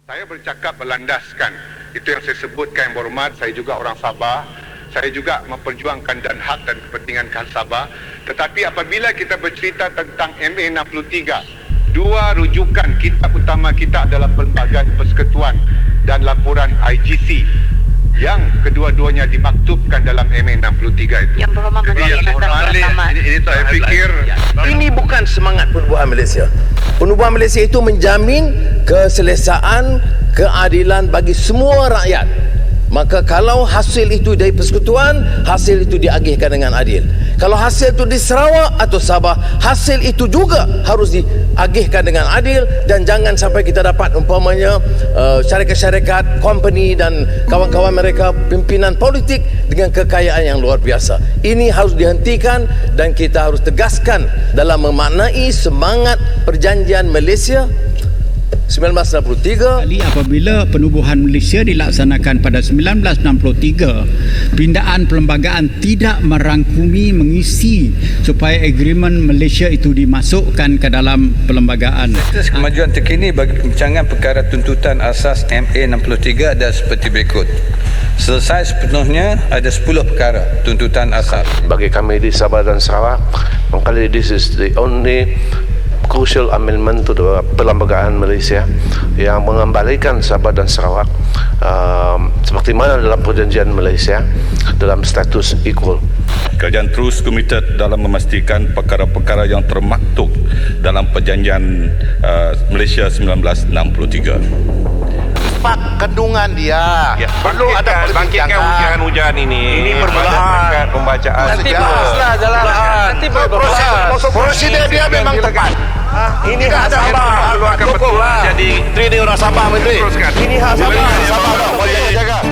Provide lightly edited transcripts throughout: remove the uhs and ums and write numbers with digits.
Saya bercakap berlandaskan. Itu yang saya sebutkan, yang berhormat. Saya juga orang Sabah. Saya juga memperjuangkan dan hak dan kepentingan khas Sabah. Tetapi apabila kita bercerita tentang MA63, dua rujukan kitab utama kita adalah Perlembagaan Persekutuan dan laporan IGC yang kedua-duanya dimaktubkan dalam MA63 itu. Yang berhormat saya fikir ini bukan semangat penubuhan Malaysia. Penubuhan Malaysia itu menjamin keselesaan, keadilan bagi semua rakyat. Maka kalau hasil itu dari persekutuan, hasil itu diagihkan dengan adil. Kalau hasil itu di Sarawak atau Sabah, hasil itu juga harus diagihkan dengan adil. Dan jangan sampai kita dapat umpamanya syarikat-syarikat, company dan kawan-kawan mereka, pimpinan politik dengan kekayaan yang luar biasa. Ini harus dihentikan dan kita harus tegaskan dalam memaknai semangat Perjanjian Malaysia 1963. Apabila penubuhan Malaysia dilaksanakan pada 1963, pindaan perlembagaan tidak merangkumi mengisi supaya agreement Malaysia itu dimasukkan ke dalam perlembagaan. Kemajuan terkini bagi pembincangan perkara tuntutan asas MA63 adalah seperti berikut. Selesai sepenuhnya ada 10 perkara tuntutan asas. Bagi kami di Sabah dan Sarawak, mungkin this is the only crucial amendment to the Perlembagaan Malaysia yang mengembalikan Sabah dan Sarawak seperti mana dalam Perjanjian Malaysia dalam status equal. Kerajaan terus komited dalam memastikan perkara-perkara yang termaktub dalam Perjanjian Malaysia 1963. Kandungan dia perlu ada bangkitkan hujan ini permulaan pembacaan nanti bahaslah dalam nanti prosedur dia memang tepat. Ini hak Sabah dukunglah jadi menteri orang Sabah menteri ini hak Sabah boleh jaga.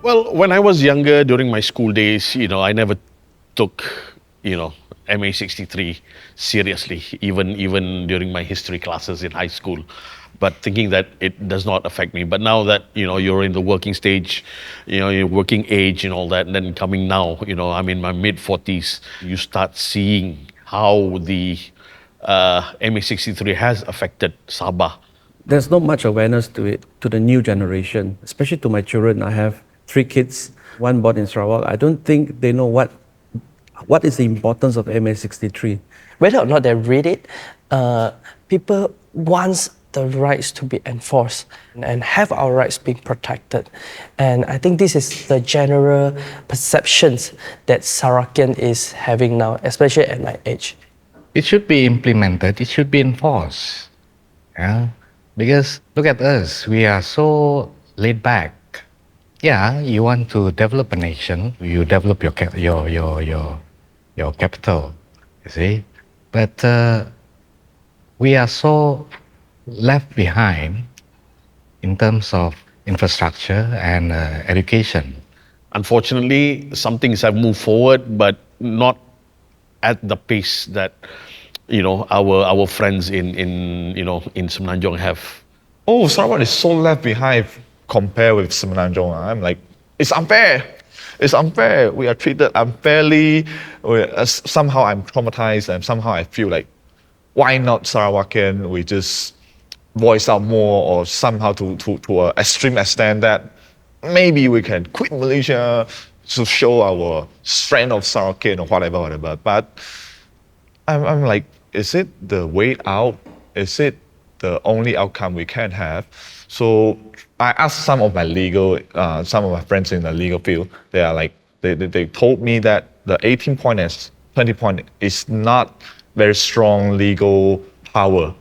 Well, when I was younger, during my school days, I never took, MA63 seriously, even during my history classes in high school. But thinking that it does not affect me. But now that, you're in the working stage, your working age and all that, and then coming now, I'm in my mid-40s, you start seeing how the MA63 has affected Sabah. There's not much awareness to it, to the new generation, especially to my children. I have 3 kids, one born in Sarawak. I don't think they know what is the importance of MA63. Whether or not they read it, people want the rights to be enforced and have our rights being protected. And I think this is the general perceptions that Sarawakian is having now, especially at my age. It should be implemented, it should be enforced. Yeah? Because look at us, we are so laid back. Yeah, you want to develop a nation, you develop your capital, you see. But we are so left behind in terms of infrastructure and education. Unfortunately, some things have moved forward, but not at the pace that our friends in Semenanjung have. Oh, Sarawak is so left behind compared with Semenanjung. I'm like, it's unfair. It's unfair. We are treated unfairly. Somehow I'm traumatized, and somehow I feel like, why not Sarawakian? We just voice out more, or somehow to an extreme extent that maybe we can quit Malaysia to show our strength of Sarawakian or whatever. But I'm like, is it the way out? Is it the only outcome we can have? So I asked some of my friends in the legal field. They are like, they told me that the 18 point and 20 point is not very strong legal power.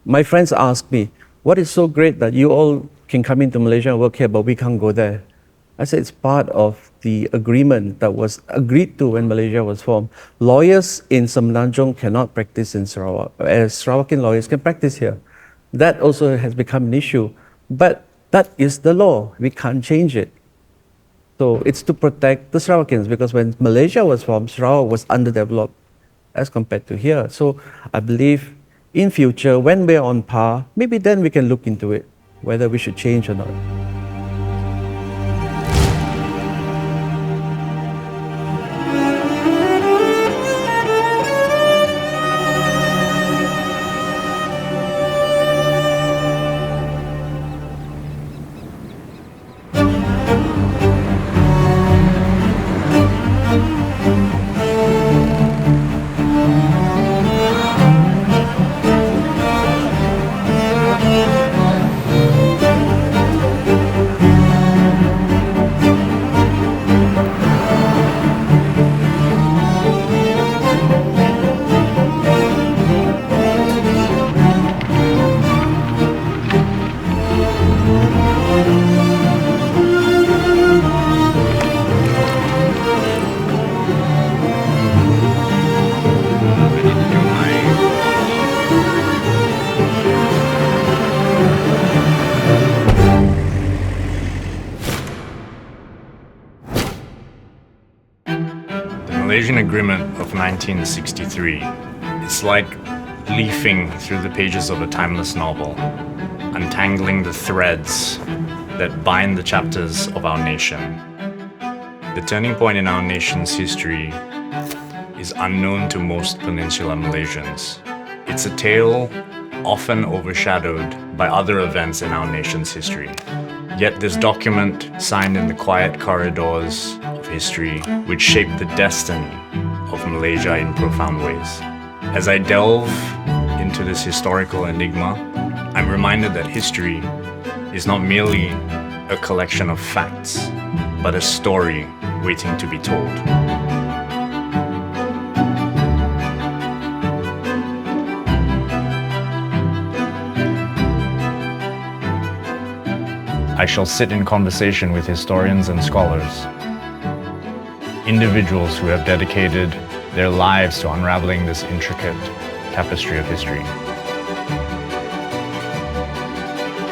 My friends ask me, what is so great that you all can come into Malaysia and work here, but we can't go there? I said it's part of the agreement that was agreed to when Malaysia was formed. Lawyers in Semenanjung cannot practice in Sarawak, as Sarawakian lawyers can practice here. That also has become an issue. But that is the law. We can't change it. So it's to protect the Sarawakians, because when Malaysia was formed, Sarawak was underdeveloped as compared to here. So I believe in future, when we're on par, maybe then we can look into it, whether we should change or not. Malaysian Agreement of 1963 is like leafing through the pages of a timeless novel, untangling the threads that bind the chapters of our nation. The turning point in our nation's history is unknown to most peninsular Malaysians. It's a tale often overshadowed by other events in our nation's history. Yet this document, signed in the quiet corridors of history, would shape the destiny of Malaysia in profound ways. As I delve into this historical enigma, I'm reminded that history is not merely a collection of facts, but a story waiting to be told. I shall sit in conversation with historians and scholars, individuals who have dedicated their lives to unraveling this intricate tapestry of history,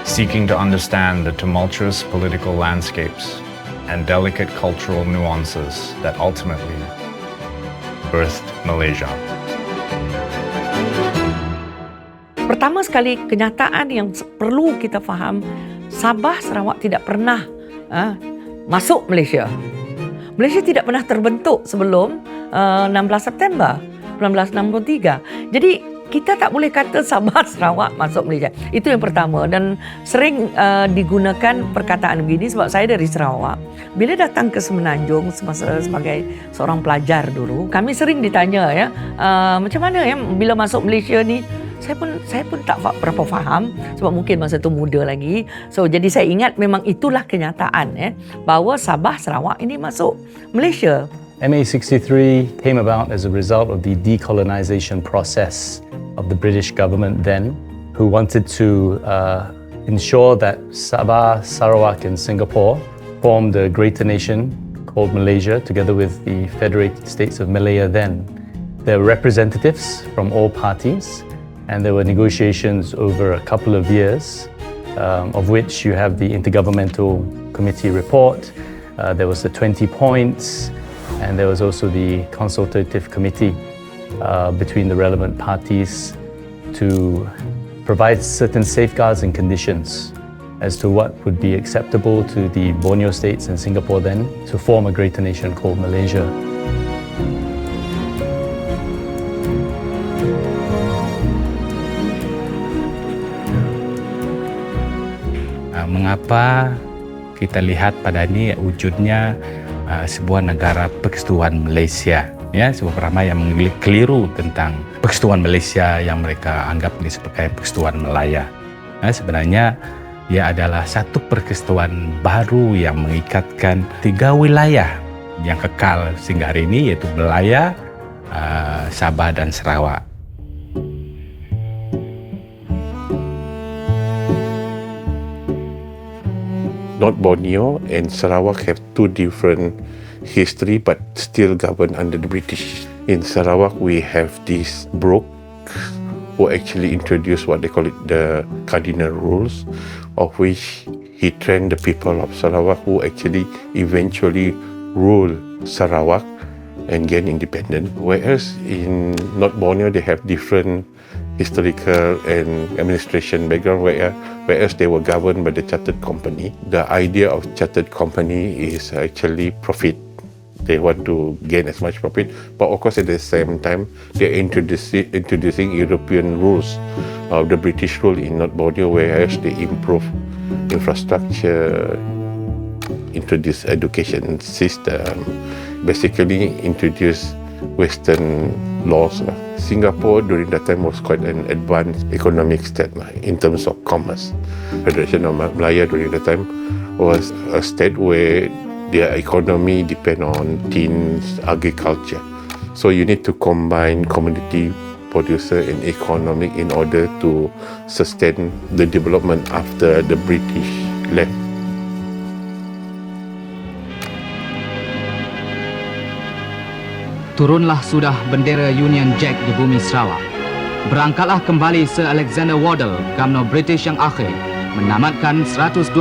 seeking to understand the tumultuous political landscapes and delicate cultural nuances that ultimately birthed Malaysia. Pertama sekali, kenyataan yang perlu kita faham, Sabah, Sarawak tidak pernah masuk Malaysia. Malaysia tidak pernah terbentuk sebelum 16 September 1963. Jadi kita tak boleh kata Sabah, Sarawak masuk Malaysia. Itu yang pertama, dan sering digunakan perkataan begini sebab saya dari Sarawak. Bila datang ke Semenanjung sebagai seorang pelajar dulu, kami sering ditanya macam mana bila masuk Malaysia ni. Saya pun tak berapa faham sebab mungkin masa tu muda lagi. So jadi saya ingat memang itulah kenyataan bahawa Sabah, Sarawak ini masuk Malaysia. MA63 came about as a result of the decolonization process of the British government then, who wanted to ensure that Sabah, Sarawak and Singapore formed a greater nation called Malaysia together with the Federated States of Malaya then. There were representatives from all parties, and there were negotiations over a couple of years, of which you have the Intergovernmental Committee report. There was the 20 points, and there was also the consultative committee between the relevant parties to provide certain safeguards and conditions as to what would be acceptable to the Borneo states and Singapore then to form a greater nation called Malaysia. Mengapa kita lihat pada ini wujudnya sebuah negara persekutuan Malaysia, ya, sebuah ramai yang keliru tentang persekutuan Malaysia yang mereka anggap ini sebagai persekutuan Malaya. Sebenarnya ia adalah satu persekutuan baru yang mengikatkan 3 wilayah yang kekal sehingga hari ini, yaitu Malaya, Sabah dan Sarawak. North Borneo and Sarawak have two different history but still governed under the British. In Sarawak, we have this Brooke who actually introduced what they call it the cardinal rules, of which he trained the people of Sarawak who actually eventually ruled Sarawak and gained independence. Whereas in North Borneo, they have different historical and administration background, whereas they were governed by the chartered company. The idea of chartered company is actually profit. They want to gain as much profit, but of course at the same time they're introducing European rules of the British rule in North Borneo, whereas they improve infrastructure, introduce education system, basically introduce Western laws. Singapore during that time was quite an advanced economic state in terms of commerce. Federation of Malaya during that time was a state where their economy depend on tins, agriculture. So you need to combine commodity producer and economic in order to sustain the development after the British left. Turunlah sudah bendera Union Jack di bumi Sarawak. Berangkatlah kembali Sir Alexander Waddell, UMNO British yang akhir, menamatkan 122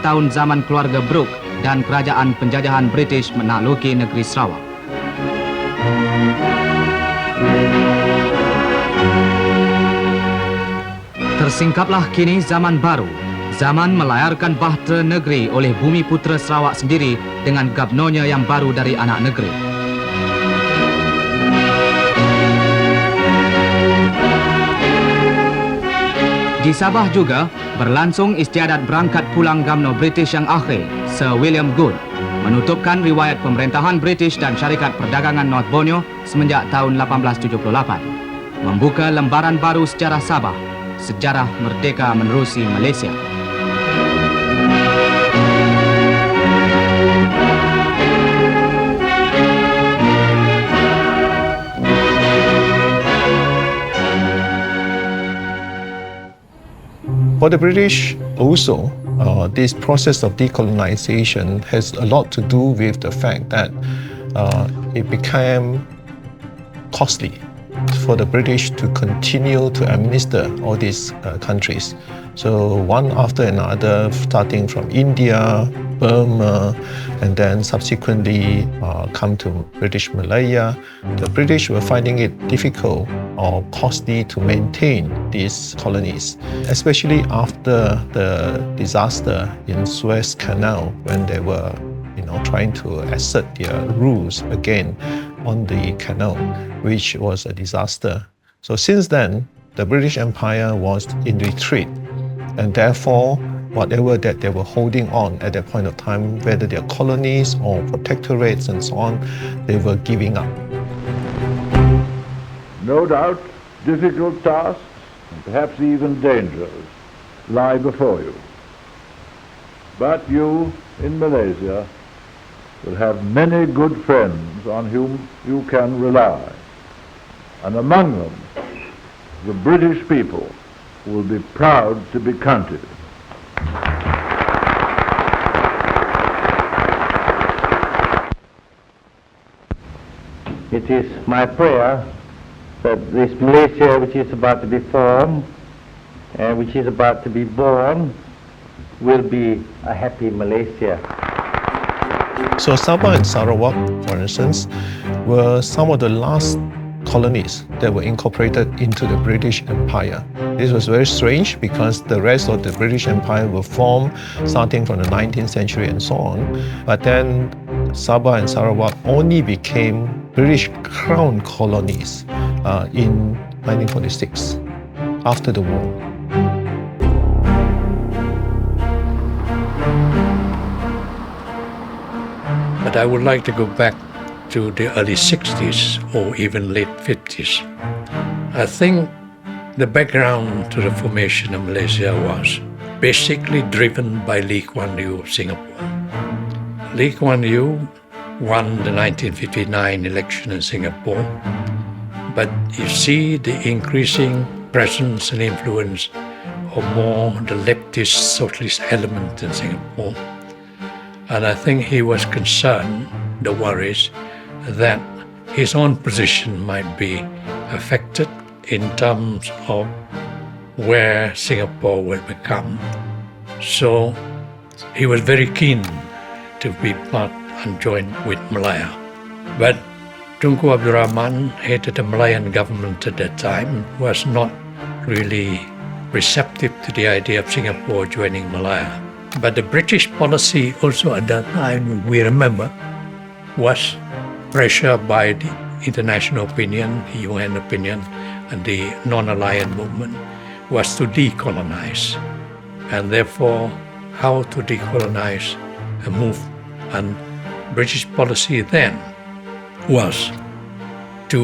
tahun zaman keluarga Brooke dan kerajaan penjajahan British menakluki negeri Sarawak. Tersingkaplah kini zaman baru, zaman melayarkan bahtera negeri oleh bumi putera Sarawak sendiri dengan gabnonya yang baru dari anak negeri. Di Sabah juga berlangsung istiadat berangkat pulang UMNO British yang akhir, Sir William Good, menutupkan riwayat pemerintahan British dan syarikat perdagangan North Borneo semenjak tahun 1878, membuka lembaran baru sejarah Sabah, sejarah merdeka menerusi Malaysia. For the British also, this process of decolonization has a lot to do with the fact that it became costly for the British to continue to administer all these countries. So one after another, starting from India, Burma, and then subsequently come to British Malaya, the British were finding it difficult or costly to maintain these colonies, especially after the disaster in Suez Canal when they were trying to assert their rules again on the canal, which was a disaster. So since then, the British Empire was in retreat, and therefore whatever that they were holding on at that point of time, whether they're colonies or protectorates and so on, they were giving up. No doubt, difficult tasks, and perhaps even dangers, lie before you. But you, in Malaysia, will have many good friends on whom you can rely, and among them, the British people will be proud to be counted. It is my prayer that this Malaysia which is about to be formed and which is about to be born will be a happy Malaysia. So Sabah and Sarawak, for instance, were some of the last colonies that were incorporated into the British Empire. This was very strange because the rest of the British Empire were formed starting from the 19th century and so on. But then Sabah and Sarawak only became British Crown colonies in 1946, after the war. But I would like to go back to the early 60s or even late 50s. I think the background to the formation of Malaysia was basically driven by Lee Kuan Yew of Singapore. Lee Kuan Yew won the 1959 election in Singapore, but you see the increasing presence and influence of more the leftist socialist element in Singapore. And I think he was concerned, the worries, that his own position might be affected in terms of where Singapore will become. So he was very keen to be part and join with Malaya. But Tunku Abdul Rahman, head of the Malayan government at that time, was not really receptive to the idea of Singapore joining Malaya. But the British policy also at that time, we remember, was pressure by the international opinion, the UN opinion, and the non-aligned movement, was to decolonize. And therefore, how to decolonize a move. And British policy then was to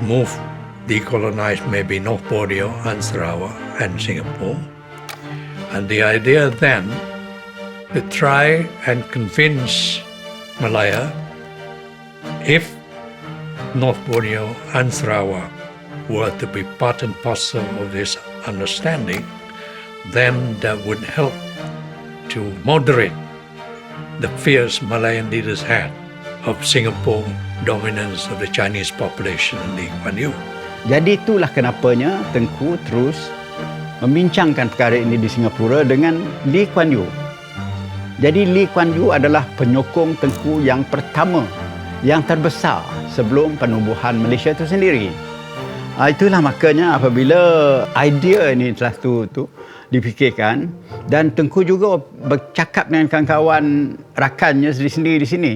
move, decolonize maybe North Borneo and Sarawak and Singapore. And the idea then to try and convince Malaya, if North Borneo and Sarawak were to be part and parcel of this understanding, then that would help to moderate the fears Malayan leaders had of Singapore dominance of the Chinese population in Lee Kuan Yew. Jadi itulah kenapanya Tengku terus membincangkan perkara ini di Singapura dengan Lee Kuan Yew. Jadi Lee Kuan Yew adalah penyokong Tengku yang pertama, yang terbesar sebelum penubuhan Malaysia itu sendiri. Itulah makanya apabila idea ini telah dipikirkan, dan Tengku juga bercakap dengan kawan-kawan rakannya sendiri di sini,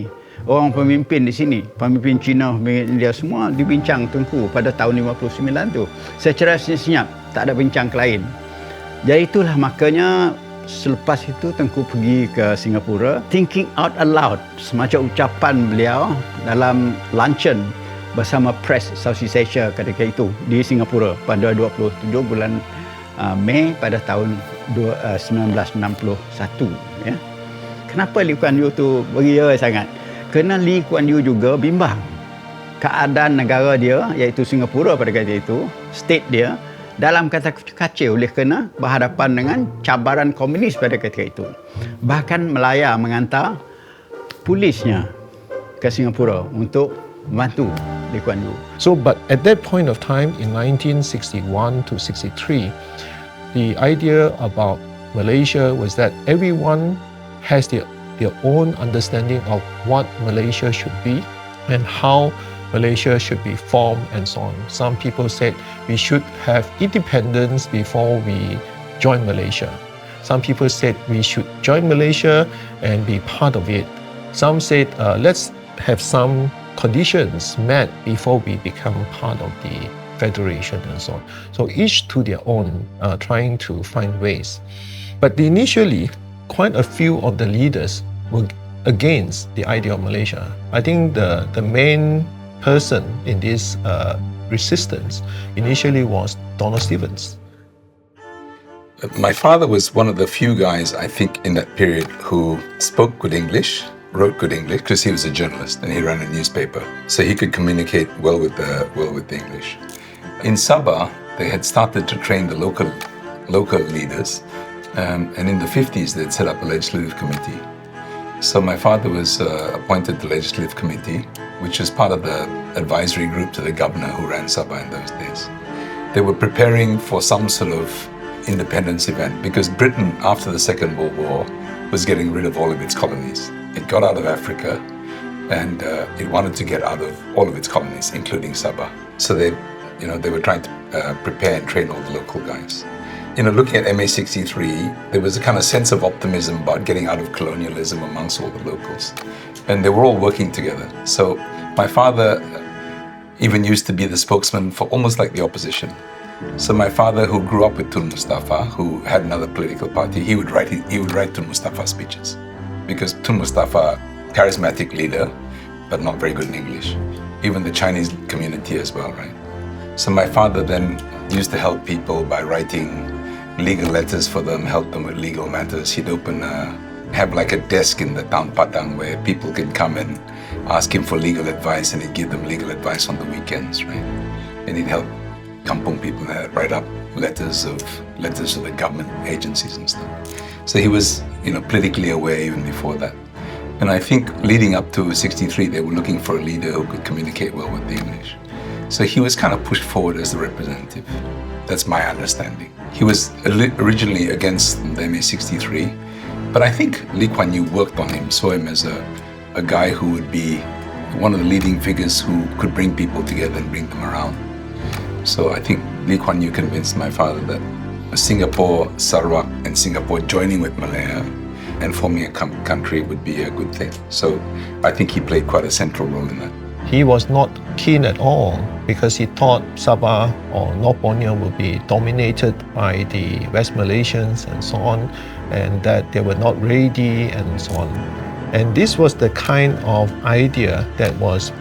orang pemimpin di sini, pemimpin Cina, dia semua dibincang Tengku pada tahun 59 tu secara senyap, tak ada bincang lain. Jadi itulah makanya selepas itu Tengku pergi ke Singapura, thinking out aloud, semacam ucapan beliau dalam luncheon bersama Press Southeast Asia ketika itu di Singapura pada 27 bulan Mei pada tahun 1961. Ya. Kenapa Lee Kuan Yew tu beria sangat? Kerana Lee Kuan Yew juga bimbang keadaan negara dia, iaitu Singapura pada ketika itu, state dia, dalam kata kacau oleh kerana berhadapan dengan cabaran komunis pada ketika itu. Bahkan Malaya mengantar polisnya ke Singapura untuk membantu Lee Kuan Yew. So, but at that point of time, in 1961 to 63, the idea about Malaysia was that everyone has their own understanding of what Malaysia should be and how Malaysia should be formed and so on. Some people said we should have independence before we join Malaysia. Some people said we should join Malaysia and be part of it. Some said let's have some conditions met before we become part of the federation and so on. So each to their own, trying to find ways. But initially, quite a few of the leaders were against the idea of Malaysia. I think the main person in this resistance initially was Donald Stevens. My father was one of the few guys, I think, in that period who spoke good English, wrote good English, because he was a journalist and he ran a newspaper, so he could communicate well with the English. In Sabah, they had started to train the local leaders, and in the 50s they'd set up a legislative committee. So my father was appointed to the legislative committee, which was part of the advisory group to the governor who ran Sabah in those days. They were preparing for some sort of independence event because Britain, after the Second World War, was getting rid of all of its colonies. It got out of Africa and it wanted to get out of all of its colonies, including Sabah. So they were trying to prepare and train all the local guys. Looking at MA63, there was a kind of sense of optimism about getting out of colonialism amongst all the locals. And they were all working together. So my father even used to be the spokesman for almost like the opposition. So my father, who grew up with Tun Mustafa, who had another political party, he would write Tun Mustafa speeches. Because Tun Mustafa, charismatic leader, but not very good in English. Even the Chinese community as well, right? So my father then used to help people by writing legal letters for them, help them with legal matters. He'd have like a desk in the town Padang where people can come and ask him for legal advice, and he'd give them legal advice on the weekends, right? And he'd help kampung people write up letters to the government agencies and stuff. So he was, politically aware even before that. And I think leading up to 63, they were looking for a leader who could communicate well with the English. So he was kind of pushed forward as the representative. That's my understanding. He was originally against the MA63, but I think Lee Kuan Yew worked on him, saw him as a guy who would be one of the leading figures who could bring people together and bring them around. So I think Lee Kuan Yew convinced my father that Singapore, Sarawak, and Singapore joining with Malaya and forming a country would be a good thing. So I think he played quite a central role in that. He was not keen at all because he thought Sabah or North Borneo would be dominated by the West Malaysians and so on, and that they were not ready and so on. And this was the kind of idea that was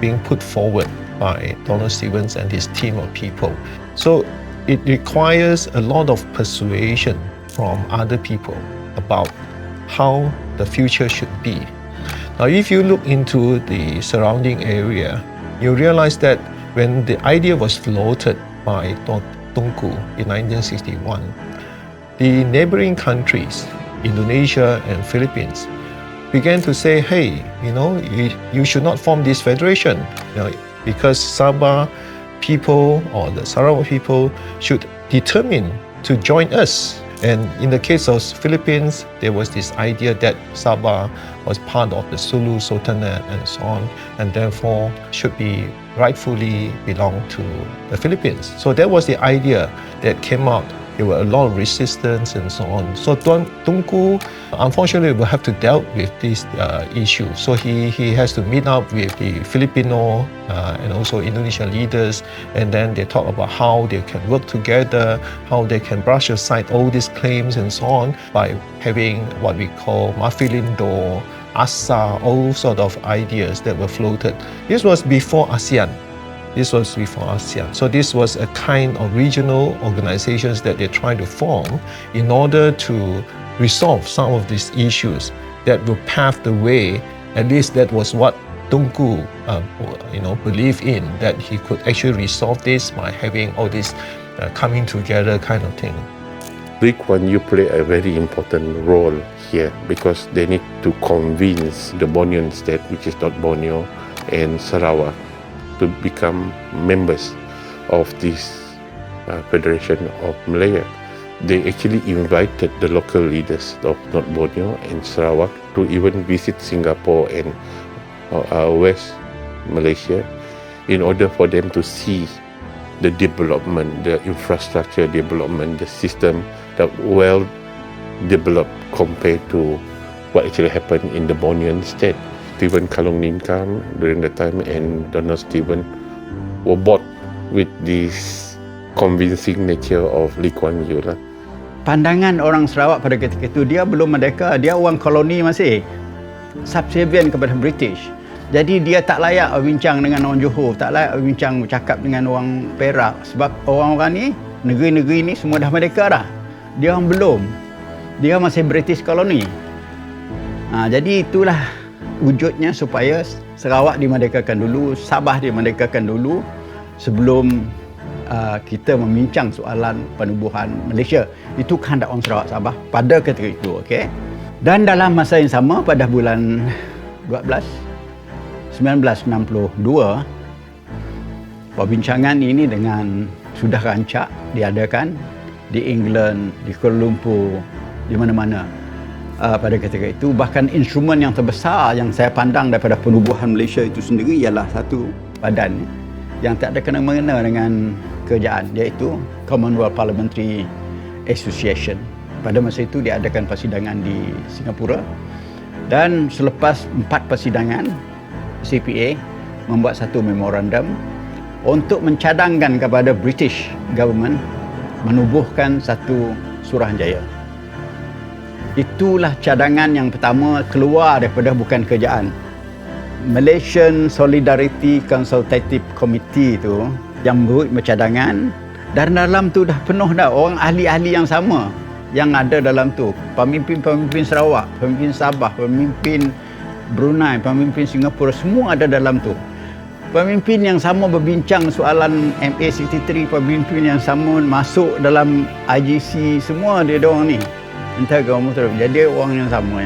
being put forward by Donald Stevens and his team of people. So it requires a lot of persuasion from other people about how the future should be. Now, if you look into the surrounding area, you realize that when the idea was floated by Tunku in 1961, the neighboring countries, Indonesia and Philippines, began to say, hey, you should not form this federation, because Sabah people or the Sarawak people should determine to join us. And in the case of Philippines, there was this idea that Sabah was part of the Sulu Sultanate and so on, and therefore should be rightfully belong to the Philippines. So that was the idea that came out. There were a lot of resistance and so on. So Tunku, unfortunately, will have to deal with this issue. So he has to meet up with the Filipino and also Indonesian leaders, and then they talk about how they can work together, how they can brush aside all these claims and so on by having what we call Mafilindo, Asa, all sort of ideas that were floated. This was before ASEAN. So this was a kind of regional organizations that they tried to form in order to resolve some of these issues that will pave the way. At least that was what Tunku believed in, that he could actually resolve this by having all this coming together kind of thing. Lee Kuan Yew play a very important role here because they need to convince the Bornean state, which is not Borneo, and Sarawak, to become members of this Federation of Malaya. They actually invited the local leaders of North Borneo and Sarawak to even visit Singapore and West Malaysia in order for them to see the development, the infrastructure development, the system that well developed compared to what actually happened in the Bornean state. Stephen Kalong Ninkam during the time and Donald Stephen were both with this convincing nature of Lee Kuan Yew lah. Pandangan orang Sarawak pada ketika itu, dia belum merdeka, dia orang koloni masih, subservient kepada British. Jadi dia tak layak berbincang dengan orang Johor, tak layak berbincang bercakap dengan orang Perak, sebab orang-orang ni, negeri-negeri ni semua dah merdeka dah. Dia orang belum. Dia masih British koloni. Jadi itulah wujudnya supaya Sarawak dimerdekakan dulu, Sabah dimerdekakan dulu sebelum kita membincang soalan penubuhan Malaysia. Itu kehendak orang Sarawak Sabah pada ketika itu, okey. Dan dalam masa yang sama pada bulan 1962, perbincangan ini sudah rancak diadakan di England, di Kuala Lumpur, di mana-mana. Pada ketika itu, bahkan instrumen yang terbesar yang saya pandang daripada penubuhan Malaysia itu sendiri ialah satu badan yang tak ada kena-mengena dengan kerajaan, iaitu Commonwealth Parliamentary Association. Pada masa itu diadakan persidangan di Singapura, dan selepas 4 persidangan, CPA membuat satu memorandum untuk mencadangkan kepada British government menubuhkan satu Suruhanjaya. Itulah cadangan yang pertama keluar daripada bukan kerajaan. Malaysian Solidarity Consultative Committee itu yang membuat cadangan, dan dalam tu dah penuh dah orang ahli-ahli yang sama yang ada dalam tu. Pemimpin-pemimpin Sarawak, pemimpin Sabah, pemimpin Brunei, pemimpin Singapura, semua ada dalam tu. Pemimpin yang sama berbincang soalan MA63, pemimpin yang sama masuk dalam IGC, semua dia orang ni. intergovernmental. Jadi orang yang sama.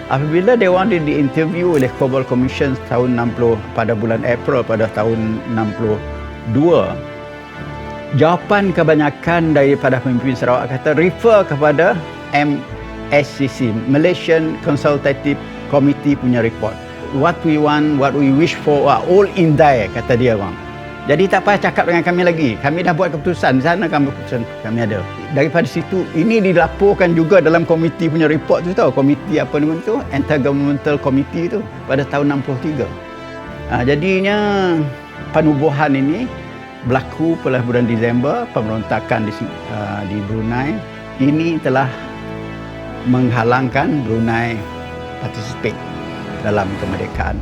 Apabila Dewan diinterview oleh Global Commission tahun 60 pada bulan April pada tahun 62, jawapan kebanyakan daripada pemimpin Sarawak kata refer kepada MA63, Malaysian Consultative Committee punya report. What we want, what we wish for are all in there, kata dia bang. Jadi tak payah cakap dengan kami lagi. Kami dah buat keputusan. Di sana keputusan kami ada. Daripada situ, ini dilaporkan juga dalam komiti punya report tu tahu. Komiti apa nama tu? Intergovernmental Committee tu pada tahun 63. Jadinya penubuhan ini berlaku pada bulan Disember, pemberontakan di Brunei. Ini telah menghalangkan Brunei participate dalam kemerdekaan.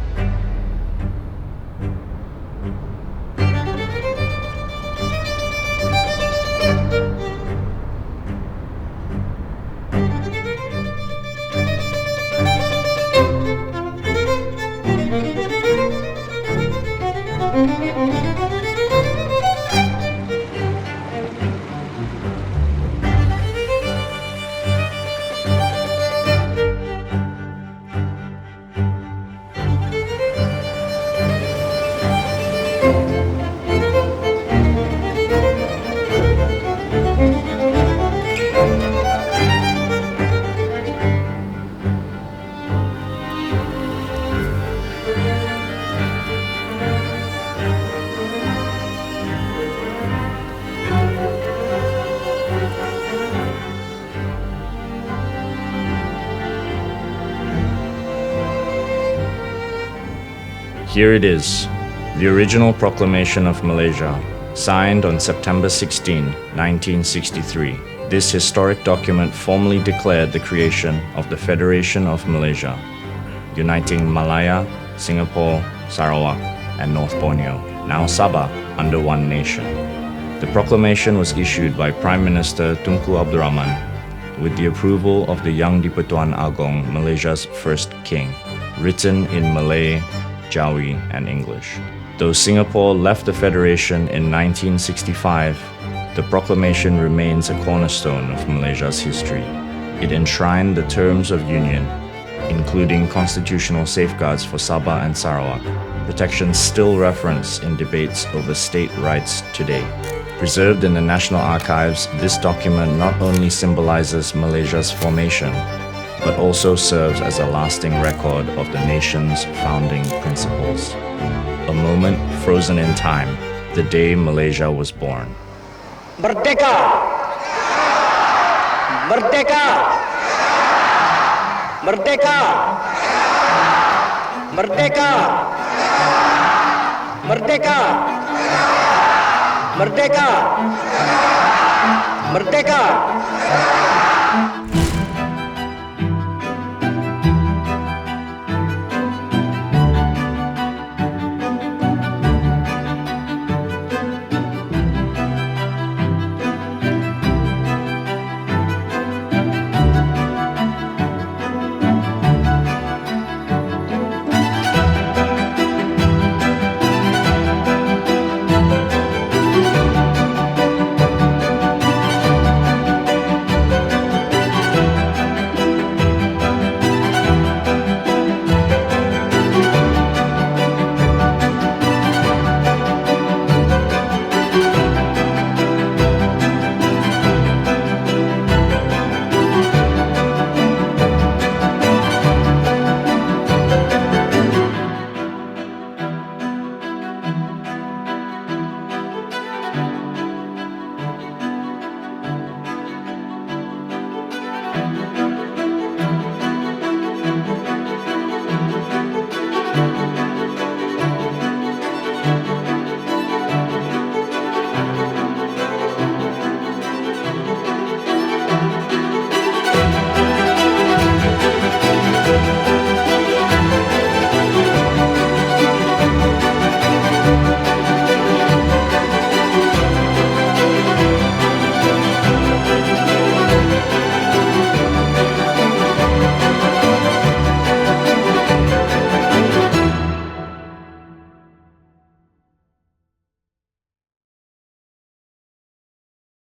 Here it is, the original proclamation of Malaysia, signed on September 16, 1963. This historic document formally declared the creation of the Federation of Malaysia, uniting Malaya, Singapore, Sarawak, and North Borneo, now Sabah, under one nation. The proclamation was issued by Prime Minister Tunku Abdul Rahman with the approval of the Yang di-Pertuan Agong, Malaysia's first king, written in Malay, Jawi, and English. Though Singapore left the Federation in 1965, the proclamation remains a cornerstone of Malaysia's history. It enshrined the terms of union, including constitutional safeguards for Sabah and Sarawak, protections still referenced in debates over state rights today. Preserved in the National Archives, this document not only symbolizes Malaysia's formation, but also serves as a lasting record of the nation's founding principles. A moment frozen in time, the day Malaysia was born. Merdeka! Merdeka! Merdeka! Merdeka! Merdeka! Merdeka! Merdeka!